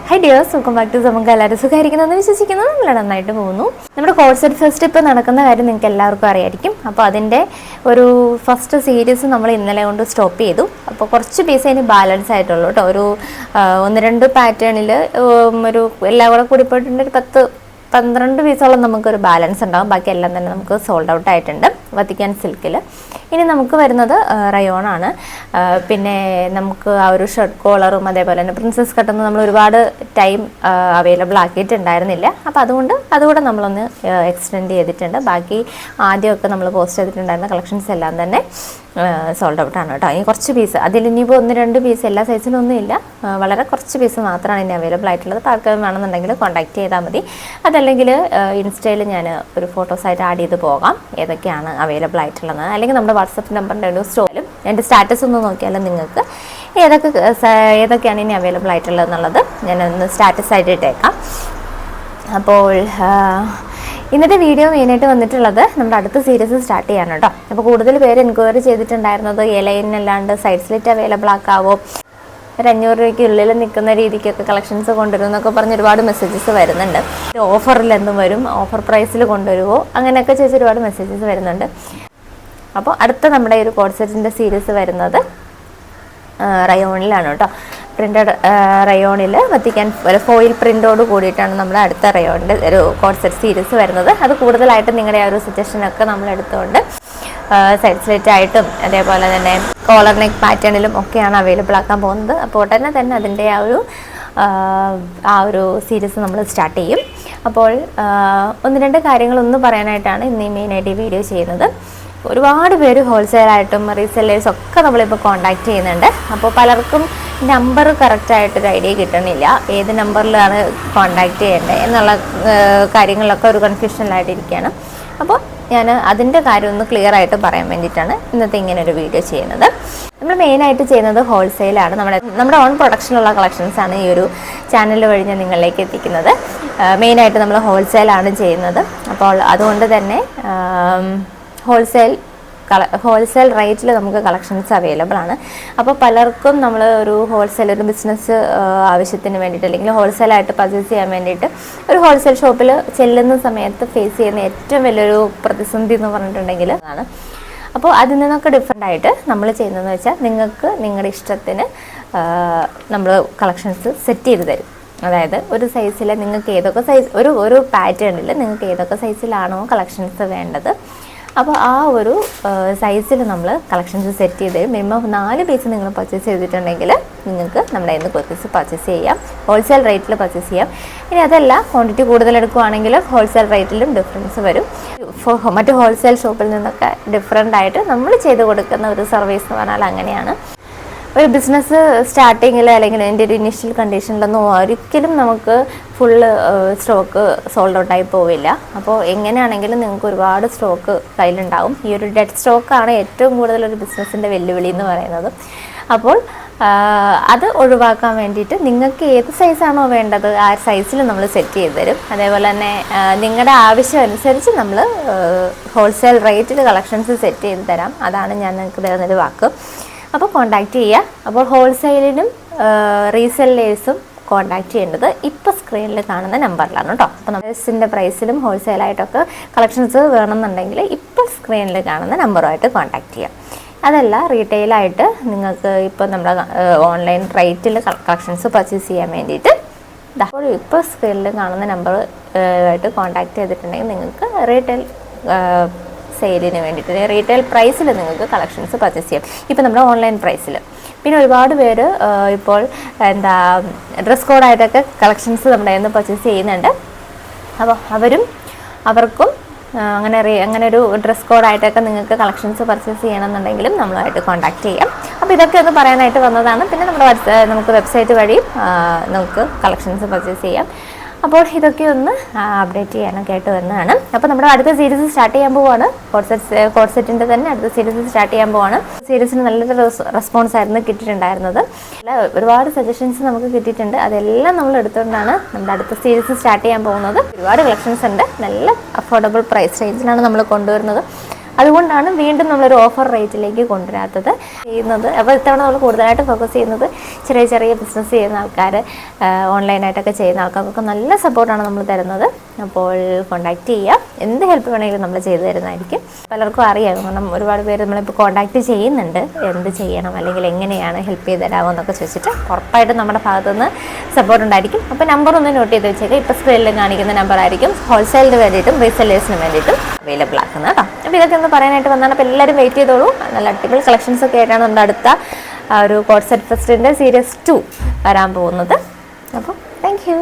High dears, welcome back to നമുക്ക് എല്ലാവരും സുഖമായിരിക്കുന്നതെന്ന് വിശ്വസിക്കുന്നത്. നമ്മൾ നന്നായിട്ട് പോകുന്നു. നമ്മുടെ കോഴ്സെറ്റ് ഫെസ്റ്റ് ഇപ്പോൾ നടക്കുന്ന കാര്യം നിങ്ങൾക്ക് എല്ലാവർക്കും അറിയായിരിക്കും. അപ്പോൾ അതിൻ്റെ ഒരു ഫസ്റ്റ് സീരീസ് നമ്മൾ ഇന്നലെ കൊണ്ട് സ്റ്റോപ്പ് ചെയ്തു. അപ്പോൾ കുറച്ച് പീസ് അതിന് ബാലൻസ് ആയിട്ടുള്ളൂ കേട്ടോ. ഒരു 1-2 പാറ്റേണിൽ ഒരു എല്ലാം കൂടെ കൂടി പോയിട്ടുണ്ട്. ഒരു 10-12 പീസോളം നമുക്കൊരു ബാലൻസ് ഉണ്ടാകും. ബാക്കി എല്ലാം തന്നെ നമുക്ക് സോൾഡ് ഔട്ട് ആയിട്ടുണ്ട് വത്തിക്കാൻ സിൽക്കിൽ. ഇനി നമുക്ക് വരുന്നത് റയോണാണ്. പിന്നെ നമുക്ക് ആ ഒരു ഷർട്ട് കോളറും അതേപോലെ തന്നെ പ്രിൻസസ് കട്ടൊന്നും നമ്മൾ ഒരുപാട് ടൈം അവൈലബിൾ ആക്കിയിട്ടുണ്ടായിരുന്നില്ല. അപ്പോൾ അതുകൂടെ നമ്മളൊന്ന് എക്സ്റ്റെൻഡ് ചെയ്തിട്ടുണ്ട്. ബാക്കി ആദ്യമൊക്കെ നമ്മൾ പോസ്റ്റ് ചെയ്തിട്ടുണ്ടായിരുന്ന കളക്ഷൻസ് എല്ലാം തന്നെ സോൾഡ് ഔട്ട് ആണ് കേട്ടോ. ഇനി കുറച്ച് പീസ്, അതിലിനിയിപ്പോൾ 1-2 പീസ് എല്ലാ സൈസിലും ഒന്നുമില്ല, വളരെ കുറച്ച് പീസ് മാത്രമാണ് ഇനി അവൈലബിൾ ആയിട്ടുള്ളത്. അപ്പോൾ ആർക്കും വേണമെന്നുണ്ടെങ്കിൽ കോൺടാക്ട് ചെയ്താൽ മതി. അതല്ലെങ്കിൽ ഇൻസ്റ്റയിൽ ഞാൻ ഒരു ഫോട്ടോസായിട്ട് ആഡ് ചെയ്ത് പോകാം ഏതൊക്കെയാണ് അവൈലബിൾ ആയിട്ടുള്ളത്. അല്ലെങ്കിൽ നമ്മുടെ വാട്സപ്പ് നമ്പറിൻ്റെ ഒരു സ്റ്റോറിലും എൻ്റെ സ്റ്റാറ്റസ് ഒന്ന് നോക്കിയാലും നിങ്ങൾക്ക് ഏതൊക്കെയാണ് ഇനി അവൈലബിൾ ആയിട്ടുള്ളത് എന്നുള്ളത് ഞാനൊന്ന് സ്റ്റാറ്റസ് ആയിട്ട് ഇട്ടേക്കാം. അപ്പോൾ ഇന്നത്തെ വീഡിയോ മെയിനായിട്ട് വന്നിട്ടുള്ളത് നമ്മുടെ അടുത്ത സീരീസ് സ്റ്റാർട്ട് ചെയ്യാൻ കേട്ടോ. അപ്പോൾ കൂടുതൽ പേര് എൻക്വയറി ചെയ്തിട്ടുണ്ടായിരുന്നത് ലൈനല്ലാണ്ട് സൈഡ് സ്ലിറ്റ് അവൈലബിൾ ആക്കാവോ, ഒരു 500 രൂപയ്ക്കുള്ളിൽ നിൽക്കുന്ന രീതിക്കൊക്കെ കളക്ഷൻസ് കൊണ്ടുവരും എന്നൊക്കെ പറഞ്ഞ് ഒരുപാട് മെസ്സേജസ് വരുന്നുണ്ട്. ഓഫറിൽ എന്തും വരും, ഓഫർ പ്രൈസിൽ കൊണ്ടുവരുമോ, അങ്ങനെയൊക്കെ ചോദിച്ച് ഒരുപാട് മെസ്സേജസ് വരുന്നുണ്ട്. അപ്പോൾ അടുത്ത നമ്മുടെ ഒരു കോഡ്സെറ്റിൻ്റെ സീരീസ് വരുന്നത് റയോണിലാണ് കേട്ടോ. പ്രിൻ്റഡ് റയോണിൽ വത്തിക്കാൻ ഫോയിൽ പ്രിൻ്റോട് കൂടിയിട്ടാണ് നമ്മുടെ അടുത്ത റയോണിൻ്റെ ഒരു കോഡ്സെറ്റ് സീരീസ് വരുന്നത്. അത് കൂടുതലായിട്ട് നിങ്ങളുടെ ആ ഒരു സജഷനൊക്കെ നമ്മൾ എടുത്തുകൊണ്ട് സൈഡ് സ്ലിറ്റ് ആയിട്ടും അതേപോലെ തന്നെ കോളർ നെക്ക് പാറ്റേണിലും ഒക്കെയാണ് അവൈലബിൾ ആക്കാൻ പോകുന്നത്. അപ്പോൾ ഉടനെ തന്നെ അതിൻ്റെ ആ ഒരു സീരീസ് നമ്മൾ സ്റ്റാർട്ട് ചെയ്യും. അപ്പോൾ 1-2 കാര്യങ്ങളൊന്നും പറയാനായിട്ടാണ് ഇന്ന് മെയിനായിട്ട് ഈ വീഡിയോ ചെയ്യുന്നത്. ഒരുപാട് പേര് ഹോൾസെയിലായിട്ടും റീസെല്ലേഴ്സും ഒക്കെ നമ്മളിപ്പോൾ കോൺടാക്റ്റ് ചെയ്യുന്നുണ്ട്. അപ്പോൾ പലർക്കും നമ്പർ കറക്റ്റായിട്ടൊരു ഐഡിയ കിട്ടണില്ല, ഏത് നമ്പറിലാണ് കോൺടാക്റ്റ് ചെയ്യേണ്ടത് എന്നുള്ള കാര്യങ്ങളിലൊക്കെ ഒരു കൺഫ്യൂഷനിലായിട്ടിരിക്കുകയാണ്. അപ്പോൾ ഞാൻ അതിൻ്റെ കാര്യം ഒന്ന് ക്ലിയർ ആയിട്ട് പറയാൻ വേണ്ടിയിട്ടാണ് ഇന്നത്തെ ഇങ്ങനെ ഒരു വീഡിയോ ചെയ്യുന്നത്. നമ്മൾ മെയിനായിട്ട് ചെയ്യുന്നത് ഹോൾസെയിലാണ്. നമ്മുടെ ഓൺ പ്രൊഡക്ഷനുള്ള കളക്ഷൻസാണ് ഈ ഒരു ചാനൽ വഴി ഞാൻ നിങ്ങളിലേക്ക് എത്തിക്കുന്നത്. മെയിനായിട്ട് നമ്മൾ ഹോൾസെയിലാണ് ചെയ്യുന്നത്. അപ്പോൾ അതുകൊണ്ട് തന്നെ ഹോൾസെയിൽ റേറ്റിൽ നമുക്ക് കളക്ഷൻസ് അവൈലബിൾ ആണ്. അപ്പോൾ പലർക്കും നമ്മൾ ഒരു ഒരു ബിസിനസ് ആവശ്യത്തിന് വേണ്ടിയിട്ട് അല്ലെങ്കിൽ ഹോൾസെയിലായിട്ട് പർച്ചേസ് ചെയ്യാൻ വേണ്ടിയിട്ട് ഒരു ഹോൾസെയിൽ ഷോപ്പിൽ ചെല്ലുന്ന സമയത്ത് ഫേസ് ചെയ്യുന്ന ഏറ്റവും വലിയൊരു പ്രതിസന്ധി എന്ന് പറഞ്ഞിട്ടുണ്ടെങ്കിൽ അതാണ്. അപ്പോൾ അതിൽ നിന്നൊക്കെ ഡിഫറെൻ്റ് ആയിട്ട് നമ്മൾ ചെയ്യുന്നതെന്ന് വെച്ചാൽ നിങ്ങൾക്ക് നിങ്ങളുടെ ഇഷ്ടത്തിന് നമ്മൾ കളക്ഷൻസ് സെറ്റ് ചെയ്ത് തരും. അതായത് ഒരു സൈസിൽ നിങ്ങൾക്ക് ഏതൊക്കെ സൈസ് ഒരു പാറ്റേണിൽ നിങ്ങൾക്ക് ഏതൊക്കെ സൈസിലാണോ കളക്ഷൻസ് വേണ്ടത്, അപ്പോൾ ആ ഒരു സൈസിൽ നമ്മൾ കളക്ഷൻസ് സെറ്റ് ചെയ്ത് തരും. മിനിമം 4 പീസ് നിങ്ങൾ പർച്ചേസ് ചെയ്തിട്ടുണ്ടെങ്കിൽ നിങ്ങൾക്ക് നമ്മുടെ കയ്യിൽ നിന്ന് പർച്ചേസ് ചെയ്യാം, ഹോൾസെയിൽ റേറ്റിൽ പർച്ചേസ് ചെയ്യാം. ഇനി അതല്ല, ക്വാണ്ടിറ്റി കൂടുതൽ എടുക്കുകയാണെങ്കിൽ ഹോൾസെയിൽ റേറ്റിലും ഡിഫറൻസ് വരും. മറ്റ് ഹോൾസെയിൽ ഷോപ്പിൽ നിന്നൊക്കെ ഡിഫറെൻ്റ് ആയിട്ട് നമ്മൾ ചെയ്ത് കൊടുക്കുന്ന ഒരു സർവീസ് എന്ന് പറഞ്ഞാൽ അങ്ങനെയാണ്. ഒരു ബിസിനസ് സ്റ്റാർട്ടിങ്ങിൽ അല്ലെങ്കിൽ അതിൻ്റെ ഒരു ഇനീഷ്യൽ കണ്ടീഷനിലൊന്നും ഒരിക്കലും നമുക്ക് ഫുള്ള് സ്റ്റോക്ക് സോൾഡ് ഔട്ടായി പോവില്ല. അപ്പോൾ എങ്ങനെയാണെങ്കിലും നിങ്ങൾക്ക് ഒരുപാട് സ്റ്റോക്ക് കയ്യിലുണ്ടാവും. ഈ ഒരു ഡെഡ് സ്റ്റോക്കാണ് ഏറ്റവും കൂടുതൽ ഒരു ബിസിനസ്സിൻ്റെ വെല്ലുവിളി എന്ന് പറയുന്നത്. അപ്പോൾ അത് ഒഴിവാക്കാൻ വേണ്ടിയിട്ട് നിങ്ങൾക്ക് ഏത് സൈസാണോ വേണ്ടത് ആ സൈസിൽ നമ്മൾ സെറ്റ് ചെയ്ത് തരും. അതേപോലെ തന്നെ നിങ്ങളുടെ ആവശ്യം അനുസരിച്ച് നമ്മൾ ഹോൾസെയിൽ റേറ്റിൽ കളക്ഷൻസ് സെറ്റ് ചെയ്ത് തരാം. അതാണ് ഞാൻ നിങ്ങൾക്ക് തരുന്നൊരു വാക്ക്. അപ്പോൾ കോൺടാക്റ്റ് ചെയ്യുക. അപ്പോൾ ഹോൾസെയിലിനും റീസെല്ലേഴ്സും കോൺടാക്റ്റ് ചെയ്യേണ്ടത് ഇപ്പോൾ സ്ക്രീനിൽ കാണുന്ന നമ്പറിലാണ് കേട്ടോ. അപ്പോൾ നമ്മുടെ പ്രൈസിലും ഹോൾസെയിലായിട്ടൊക്കെ കളക്ഷൻസ് വേണമെന്നുണ്ടെങ്കിൽ ഇപ്പോൾ സ്ക്രീനിൽ കാണുന്ന നമ്പറുമായിട്ട് കോൺടാക്റ്റ് ചെയ്യാം. അതല്ല, റീറ്റെയിലായിട്ട് നിങ്ങൾക്ക് ഇപ്പോൾ നമ്മുടെ ഓൺലൈൻ റേറ്റിൽ കളക്ഷൻസ് പർച്ചേസ് ചെയ്യാൻ വേണ്ടിയിട്ട് അപ്പോൾ ഇപ്പോൾ സ്ക്രീനിൽ കാണുന്ന നമ്പർ ആയിട്ട് കോൺടാക്റ്റ് ചെയ്തിട്ടുണ്ടെങ്കിൽ നിങ്ങൾക്ക് റീറ്റെയിൽ സെയിലിന് വേണ്ടിയിട്ട് റീറ്റെയിൽ പ്രൈസിൽ നിങ്ങൾക്ക് കളക്ഷൻസ് പർച്ചേസ് ചെയ്യാം. ഇപ്പോൾ നമ്മുടെ ഓൺലൈൻ പ്രൈസിൽ. പിന്നെ ഒരുപാട് പേര് ഇപ്പോൾ ഡ്രസ് കോഡായിട്ടൊക്കെ കളക്ഷൻസ് നമ്മുടെ കയ്യിൽ നിന്ന് പർച്ചേസ് ചെയ്യുന്നുണ്ട്. അപ്പോൾ അവർക്കും അങ്ങനെ ഒരു ഡ്രസ് കോഡായിട്ടൊക്കെ നിങ്ങൾക്ക് കളക്ഷൻസ് പർച്ചേസ് ചെയ്യണമെന്നുണ്ടെങ്കിലും നമ്മളുമായിട്ട് കോൺടാക്റ്റ് ചെയ്യാം. അപ്പോൾ ഇതൊക്കെ ഒന്ന് പറയാനായിട്ട് വന്നതാണ്. പിന്നെ നമുക്ക് വെബ്സൈറ്റ് വഴി നമുക്ക് കളക്ഷൻസ് പർച്ചേസ് ചെയ്യാം. അപ്പോൾ ഇതൊക്കെ ഒന്ന് അപ്ഡേറ്റ് ചെയ്യാനൊക്കെ ആയിട്ട് വന്നതാണ്. അപ്പോൾ നമ്മുടെ അടുത്ത സീരീസ് സ്റ്റാർട്ട് ചെയ്യാൻ പോവുകയാണ്. കോഡ്സെറ്റിൻ്റെ തന്നെ അടുത്ത സീരീസ് സ്റ്റാർട്ട് ചെയ്യാൻ പോവുകയാണ്. സീരീസിന് നല്ലൊരു റെസ്പോൺസ് ആയിരുന്നു കിട്ടിയിട്ടുണ്ടായിരുന്നത്. ഒരുപാട് സജഷൻസ് നമുക്ക് കിട്ടിയിട്ടുണ്ട്. അതെല്ലാം നമ്മൾ എടുത്തുകൊണ്ടാണ് നമ്മുടെ അടുത്ത സീരീസ് സ്റ്റാർട്ട് ചെയ്യാൻ പോകുന്നത്. ഒരുപാട് കളക്ഷൻസ് ഉണ്ട്. നല്ല അഫോർഡബിൾ പ്രൈസ് റേഞ്ചിലാണ് നമ്മൾ കൊണ്ടുവരുന്നത്. അതുകൊണ്ടാണ് വീണ്ടും നമ്മളൊരു ഓഫർ റേറ്റിലേക്ക് കൊണ്ടുവരാത്തത് ചെയ്യുന്നത്. അപ്പോൾ ഇത്തവണ നമ്മൾ കൂടുതലായിട്ട് ഫോക്കസ് ചെയ്യുന്നത് ചെറിയ ചെറിയ ബിസിനസ് ചെയ്യുന്ന ആൾക്കാർ, ഓൺലൈനായിട്ടൊക്കെ ചെയ്യുന്ന ആൾക്കാർക്കൊക്കെ നല്ല സപ്പോർട്ടാണ് നമ്മൾ തരുന്നത്. അപ്പോൾ കോൺടാക്റ്റ് ചെയ്യുക, എന്ത് ഹെൽപ്പ് വേണമെങ്കിലും നമ്മൾ ചെയ്തു തരുന്നതായിരിക്കും. പലർക്കും അറിയാം, കാരണം ഒരുപാട് പേര് നമ്മളിപ്പോൾ കോൺടാക്റ്റ് ചെയ്യുന്നുണ്ട്, എന്ത് ചെയ്യണം അല്ലെങ്കിൽ എങ്ങനെയാണ് ഹെൽപ്പ് ചെയ്ത് തരാമോ എന്നൊക്കെ ചോദിച്ചിട്ട്. ഉറപ്പായിട്ടും നമ്മുടെ ഭാഗത്തുനിന്ന് സപ്പോർട്ട് ഉണ്ടായിരിക്കും. അപ്പോൾ നമ്പർ ഒന്ന് നോട്ട് ചെയ്ത് വെച്ചേക്കാം. ഇപ്പോൾ സ്ക്രീനിൽ കാണിക്കുന്ന നമ്പർ ആയിരിക്കും ഹോൾസെയിലിന് വേണ്ടിയിട്ടും റീസെല്ലേഴ്സിന് വേണ്ടിയിട്ടും അവൈലബിൾ ആക്കുന്നത് കേട്ടോ. അപ്പോൾ ഇതൊക്കെ ഒന്ന് പറയാനായിട്ട് വന്നാണ്. അപ്പോൾ എല്ലാവരും വെയിറ്റ് ചെയ്തോളൂ. നല്ല അടിപൊളി കളക്ഷൻസ് ഒക്കെ ആയിട്ടാണ് നമ്മുടെ അടുത്ത ഒരു കോഡ് സെറ്റ് ഫെസ്റ്റിൻ്റെ സീരീസ് 2 വരാൻ പോകുന്നത്. അപ്പോൾ താങ്ക് യു.